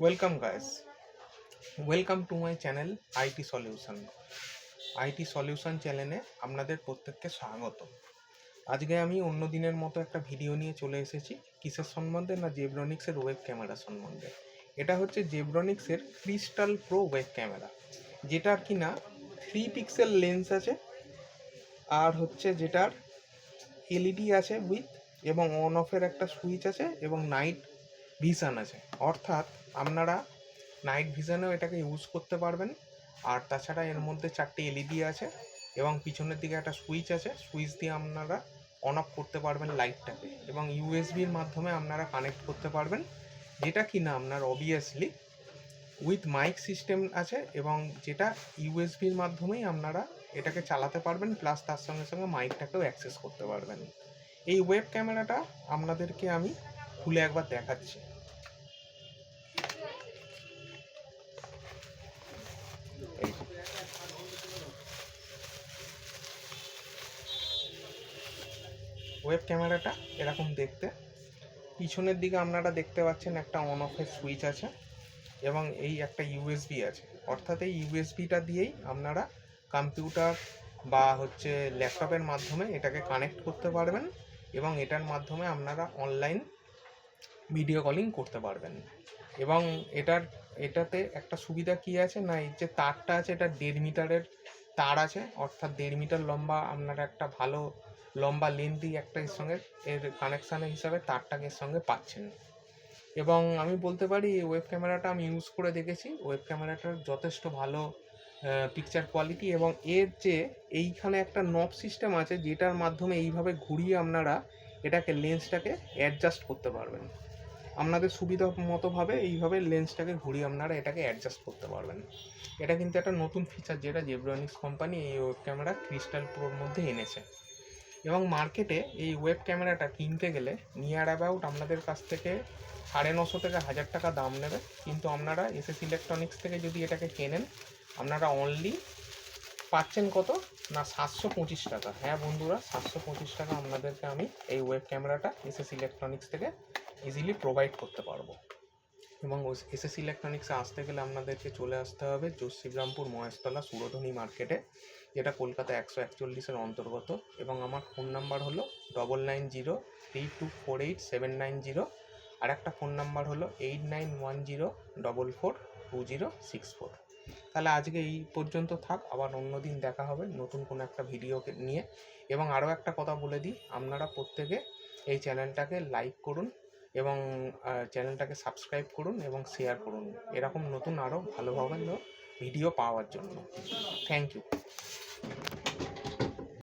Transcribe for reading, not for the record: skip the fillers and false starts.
Welcome guys, welcome to my channel IT solution. IT solution চ্যানেলে আপনাদের প্রত্যেককে স্বাগত। আজকে আমি অন্য দিনের মতো একটা ভিডিও নিয়ে চলে এসেছি। কিসের সম্বন্ধে? না, জেব্রনিক্সের ওয়েব ক্যামেরা সম্বন্ধে। এটা হচ্ছে জেব্রনিক্সের ক্রিস্টাল প্রো ওয়েব ক্যামেরা, যেটার কিনা 3 পিক্সেল লেন্স আছে, আর হচ্ছে যেটার এলইডি আছে উইথ, এবং অন অফের একটা সুইচ আছে, এবং নাইট ভিশন আছে। অর্থাৎ আপনারা নাইট ভিশনেও এটাকে ইউজ করতে পারবেন। আর তাছাড়া এর মধ্যে 4টে এলইডি আছে, এবং পিছনের দিকে একটা সুইচ আছে। সুইচ দিয়ে আপনারা অন অফ করতে পারবেন লাইটটাকে, এবং ইউএসবির মাধ্যমে আপনারা কানেক্ট করতে পারবেন, যেটা কিনা আপনার অবভিয়াসলি উইথ মাইক সিস্টেম আছে, এবং যেটা ইউএসবির মাধ্যমেই আপনারা এটাকে চালাতে পারবেন, প্লাস তার সঙ্গে সঙ্গে মাইকটাকেও অ্যাক্সেস করতে পারবেন। এই ওয়েব ক্যামেরাটা আপনাদেরকে আমি খুলে একবার দেখাচ্ছি। ওয়েব ক্যামেরাটা এরকম দেখতে। পিছনের দিকে আপনারা দেখতে পাচ্ছেন একটা অন অফের সুইচ আছে, এবং এই একটা ইউএসবি আছে। অর্থাৎ এই ইউএসবিটা দিয়েই আপনারা কম্পিউটার বা হচ্ছে ল্যাপটপের মাধ্যমে এটাকে কানেক্ট করতে পারবেন, এবং এটার মাধ্যমে আপনারা অনলাইন ভিডিও কলিং করতে পারবেন। এবং এটাতে একটা সুবিধা কী আছে, না এই যে তারটা আছে, এটা 1.5 মিটারের তার আছে। অর্থাৎ 1.5 মিটার লম্বা আপনারা একটা ভালো লম্বা লেন্থই একটা এর সঙ্গে এর কানেকশানের হিসাবে তারটাকে এর সঙ্গে পাচ্ছেন। এবং আমি বলতে পারি ওয়েব ক্যামেরাটা আমি ইউজ করে দেখেছি, ওয়েব ক্যামেরাটার যথেষ্ট ভালো পিকচার কোয়ালিটি। এবং এর যে এইখানে একটা নব সিস্টেম আছে, যেটার মাধ্যমে এইভাবে ঘুরিয়ে আপনারা এটাকে লেন্সটাকে অ্যাডজাস্ট করতে পারবেন। আপনাদের সুবিধা মতোভাবে এইভাবে লেন্সটাকে ঘুরিয়ে আপনারা এটাকে অ্যাডজাস্ট করতে পারবেন। এটা কিন্তু একটা নতুন ফিচার, যেটা জেব্রনিক্স কোম্পানি এই ওয়েব ক্যামেরা ক্রিস্টাল প্রোর মধ্যে এনেছে। এবং মার্কেটে এই ওয়েব ক্যামেরাটা কিনতে গেলে নিয়ার অ্যাবাউট আপনাদের কাছ থেকে 950 থেকে 1000 টাকা দাম নেবে। কিন্তু আপনারা এসএস ইলেকট্রনিক্স থেকে যদি এটাকে কেনেন, আপনারা অনলি পাচ্ছেন কত না, 725 টাকা। হ্যাঁ বন্ধুরা, 725 টাকা আপনাদেরকে আমি এই ওয়েব ক্যামেরাটা এসএস ইলেকট্রনিক্স থেকে ইজিলি প্রোভাইড করতে পারবো। এবং এসএস ইলেকট্রনিক্সে আসতে গেলে আপনাদেরকে চলে আসতে হবে শ্রীরামপুর মহেশতলা সুরধনী মার্কেটে, যেটা কলকাতা 141-এর অন্তর্গত। এবং আমার ফোন নাম্বার হলো 9903248790, আর একটা ফোন নাম্বার হলো 8910442064। তাহলে আজকে এই পর্যন্ত থাক, আবার অন্য দিন দেখা হবে নতুন কোনো একটা ভিডিওকে নিয়ে। এবং আরও একটা কথা বলে দিই, আপনারা প্রত্যেকে এই চ্যানেলটাকে লাইক করুন, এবং চ্যানেলটাকে সাবস্ক্রাইব করুন, এবং শেয়ার করুন এরকম নতুন আরও ভালোভাবে ভিডিও পাওয়ার জন্য। Thank you.